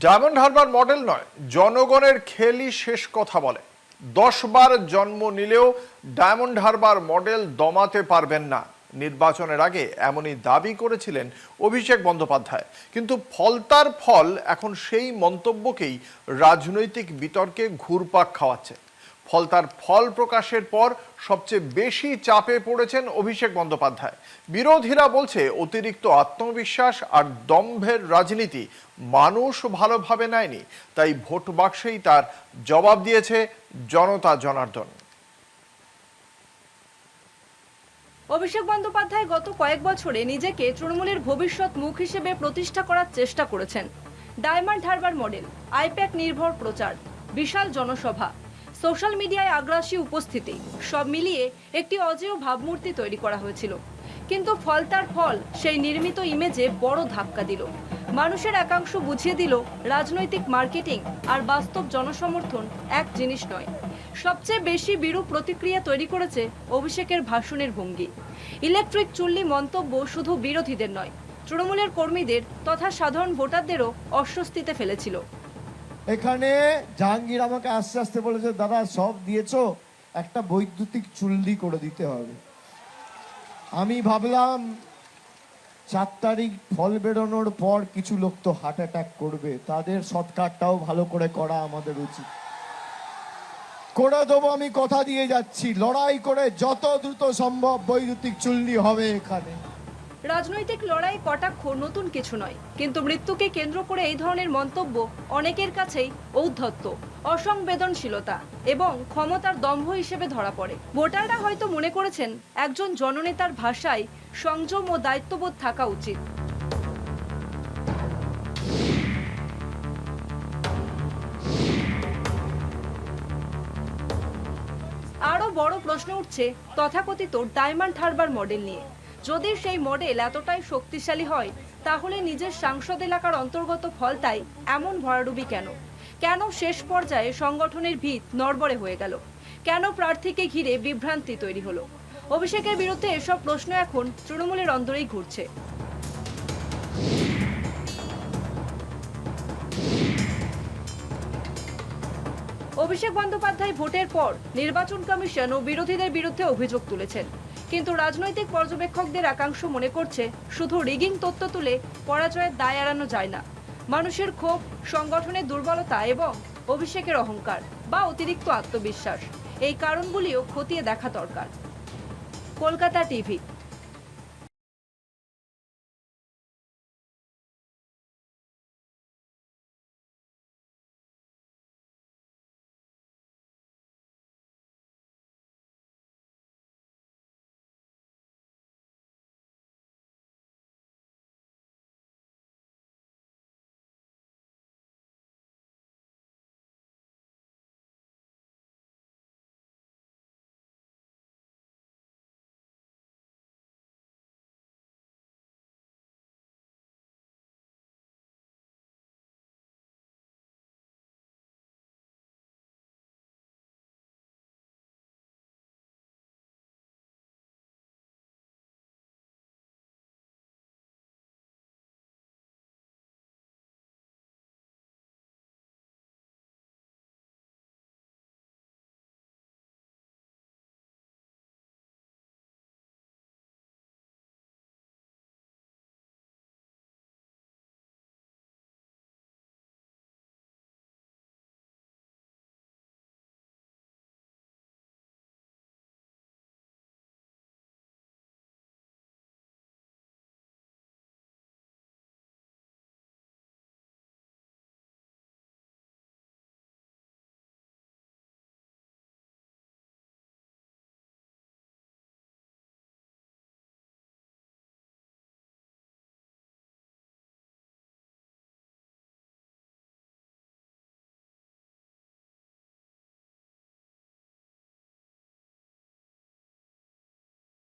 Diamond Harbour model নয়, জনগণের খেলই শেষ কথা বলে। 10 বার জন্ম নিলেও ডায়মন্ড হারবার মডেল দমাতে পারবেন না, নির্বাচনের আগে এমনই দাবি করেছিলেন অভিষেক বন্দ্যোপাধ্যায়। কিন্তু ফলতার ফল এখন সেই মন্তব্যকেই রাজনৈতিক বিতর্কে ঘুরপাক খাওয়াচ্ছে। ফলতার ফল প্রকাশের পর সবচেয়ে বেশি চাপে পড়েছেন অভিষেক বন্দ্যোপাধ্যায়। বিরোধীরা বলছে অতিরিক্ত আত্মবিশ্বাস আর দম্ভের রাজনীতি মানুষ ভালোভাবে নেয়নি, তাই ভোট বাক্সেই তার জবাব দিয়েছে জনতা জনার্দন। অভিষেক বন্দ্যোপাধ্যায় গত কয়েক বছরে নিজেকে তৃণমূলের ভবিষ্যৎ মুখ হিসেবে প্রতিষ্ঠা করার চেষ্টা করেছেন। ডায়মন্ড হারবার মডেল, আইপ্যাক নির্ভর প্রচার, বিশাল জনসভা, সোশ্যাল মিডিয়ায় আগ্রাসী উপস্থিতি, সব মিলিয়ে একটি অজেয় ভাবমূর্তি তৈরি করা হয়েছিল। কিন্তু ফলতার ফল সেই নির্মিত ইমেজে বড় ধাক্কা দিল। মানুষের একাংশ বুঝিয়ে দিল রাজনৈতিক মার্কেটিং আর বাস্তব জনসমর্থন এক জিনিস নয়। সবচেয়ে বেশি বিরূপ প্রতিক্রিয়া তৈরি করেছে অভিষেকের ভাষণের ভঙ্গি। ইলেকট্রিক চুল্লি মন্তব্য শুধু বিরোধীদের নয়, তৃণমূলের কর্মীদের তথা সাধারণ ভোটারদেরও অস্বস্তিতে ফেলেছিল। এখানে জাহাঙ্গীর আমাকে আস্তে আস্তে বলেছে, দাদা সব দিয়েছো, একটা বৈদ্যুতিক চুল্লি করে দিতে হবে। আমি ভাবলাম 4 তারিখ ফল বেরোনোর পর কিছু লোক তো হার্ট অ্যাটাক করবে, তাদের সৎকারটাও ভালো করে করা আমাদের উচিত। করে দেবো, আমি কথা দিয়ে যাচ্ছি, লড়াই করে যত দ্রুত সম্ভব বৈদ্যুতিক চুল্লি হবে এখানে। রাজনৈতিক লড়াই কটাক্ষ নতুন কিছু নয়, কিন্তু মৃত্যুকে কেন্দ্র করে এই ধরনের মন্তব্য অনেকের কাছেই ঔদ্ধত্য, অসংবেদনশীলতা এবং ক্ষমতার দম্ভ হিসেবে ধরা পড়ে। ভোটাররা হয়তো মনে করেছেন একজন জননেতার ভাষায় সংযম ও দায়িত্ববোধ থাকা উচিত। আরও বড় প্রশ্ন উঠছে তথাকথিত ডায়মন্ড হারবার মডেল নিয়ে। যদি সেই মডেল এতটাই শক্তিশালী হয়, তাহলে নিজের সাংসদ এলাকার অন্তর্গত ফলতায় এমন ভরাডুবি কেন? কেন শেষ পর্যায়ে সংগঠনের ভিত নড়বড়ে হয়ে গেল? কেন প্রার্থীকে ঘিরে বিভ্রান্তি তৈরি হলো? অভিষেকের বিরুদ্ধে এসব প্রশ্ন এখন তৃণমূলের অন্দরেই ঘুরছে। অভিষেক বন্দ্যোপাধ্যায় ভোটের পর নির্বাচন কমিশন ও বিরোধীদের বিরুদ্ধে অভিযোগ তুলেছেন, কিন্তু রাজনৈতিক পর্যবেক্ষকদের একাংশ মনে করছে শুধু রিগিং তথ্য তুলে পরাজয়ের দায় এড়ানো যায় না। মানুষের ক্ষোভ, সংগঠনের দুর্বলতা এবং অভিষেকের অহংকার বা অতিরিক্ত আত্মবিশ্বাস, এই কারণগুলিও খতিয়ে দেখা দরকার। কলকাতা টিভি।